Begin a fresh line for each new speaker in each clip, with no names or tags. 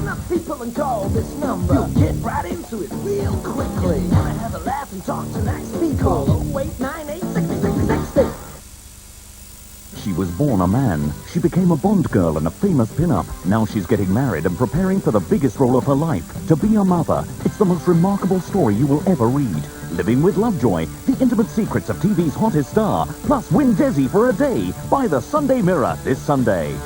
enough people and call this number. You'll get right into it real quickly. You wanna have a laugh and talk to nice people. Call 0898-6060-60.
She was born a man. She became a Bond girl and a famous pin-up. Now she's getting married and preparing for the biggest role of her life, to be a mother. It's the most remarkable story you will ever read. Living with Lovejoy, the intimate secrets of TV's hottest star, plus win Desi for a day. Buy the Sunday Mirror this Sunday.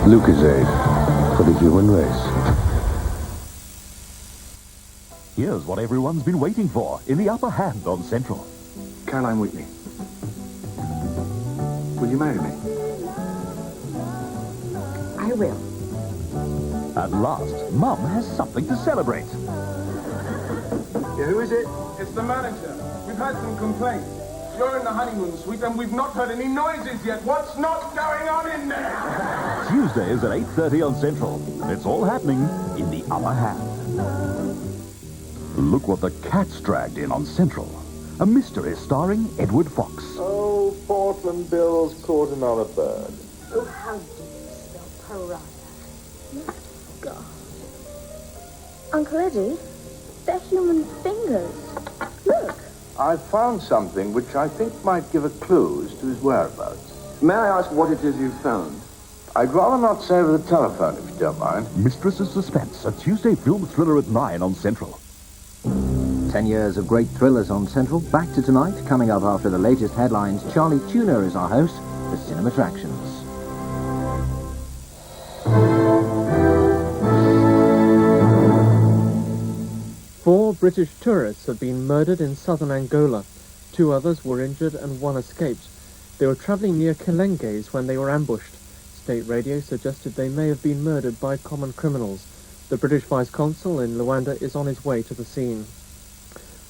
Lucozade for the human race.
Here's what everyone's been waiting for in the upper hand on Central.
Caroline Wheatley, will you marry me?
I will.
At last, Mum has something to celebrate.
Yeah, who is it?
It's the manager. We've had some complaints. You're in the honeymoon suite and we've not heard any noises yet. What's not going on in there?
Tuesdays at 8:30 on Central. It's all happening in the upper hand. Look what the cat's dragged in on Central. A mystery starring Edward Fox.
Oh, Portland Bill's caught another bird.
Oh, how do you spell pariah? God. Uncle Eddie, they're human fingers. Look.
I've found something which I think might give a clue as to his whereabouts.
May I ask what it is you've found?
I'd rather not say over the telephone, if you don't mind.
Mistress of Suspense, a Tuesday film thriller at 9 on Central.
10 years of great thrillers on Central. Back to tonight, coming up after the latest headlines. Charlie Tuna is our host for Cinema Attractions.
Four British tourists have been murdered in southern Angola. 2 others were injured and 1 escaped. They were travelling near Kelenges when they were ambushed. State radio suggested they may have been murdered by common criminals. The British Vice Consul in Luanda is on his way to the scene.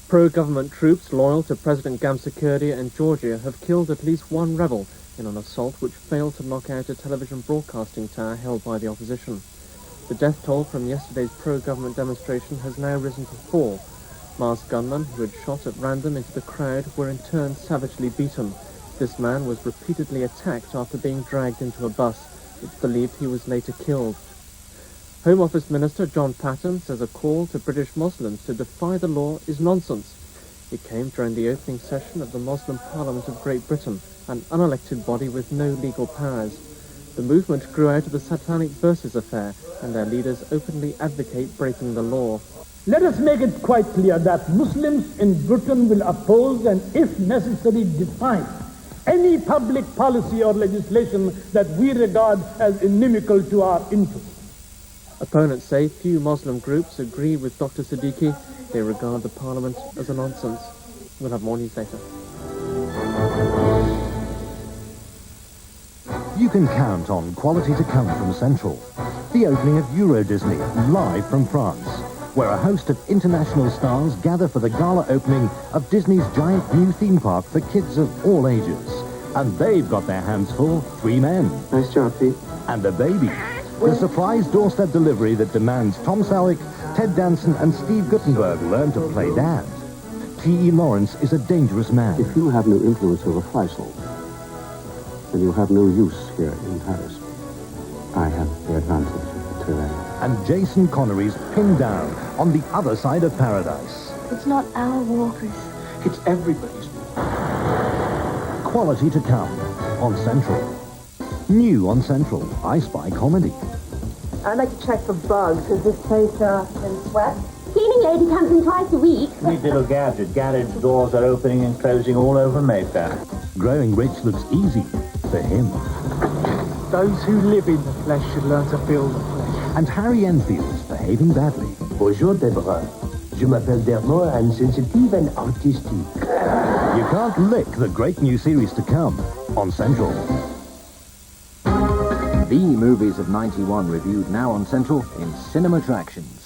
Pro-government troops loyal to President Gamsakirdia in Georgia have killed at least 1 rebel in an assault which failed to knock out a television broadcasting tower held by the opposition. The death toll from yesterday's pro-government demonstration has now risen to 4. Masked gunmen who had shot at random into the crowd were in turn savagely beaten. This man was repeatedly attacked after being dragged into a bus. It's believed he was later killed. Home Office Minister John Patton says a call to British Muslims to defy the law is nonsense. It came during the opening session of the Muslim Parliament of Great Britain, an unelected body with no legal powers. The movement grew out of the Satanic Verses affair, and their leaders openly advocate breaking the law.
Let us make it quite clear that Muslims in Britain will oppose and, if necessary, defy any public policy or legislation that we regard as inimical to our interests.
Opponents say few Muslim groups agree with Dr. Siddiqui. They regard the Parliament as a nonsense. We'll have more news later.
You can count on quality to come from Central. The opening of Euro Disney, live from France, where a host of international stars gather for the gala opening of Disney's giant new theme park for kids of all ages. And they've got their hands full, 3 men.
Nice job, Pete.
And a baby. The surprise doorstep delivery that demands Tom Selleck, Ted Danson and Steve Guttenberg learn to play dad. T.E. Lawrence is a dangerous man.
If you have no influence over Faisal, then you have no use here in Paris. I have the advantage of the terrain.
And Jason Connery's pinned down on the other side of paradise.
It's not our walkers.
It's everybody's.
Quality to come on Central. New on Central, I Spy Comedy.
I'd like to check for bugs. Is this place in sweat? Cleaning lady comes in twice a week.
Neat little gadget. Garage doors are opening and closing all over Mayfair.
Growing rich looks easy for him.
Those who live in the flesh should learn to feel the flesh.
And Harry Enfield's behaving badly.
Bonjour, Deborah. Je m'appelle Dermot. I'm sensitive and artistic.
You can't lick the great new series to come on Central.
The movies of '91 reviewed now on Central in Cinema Attractions.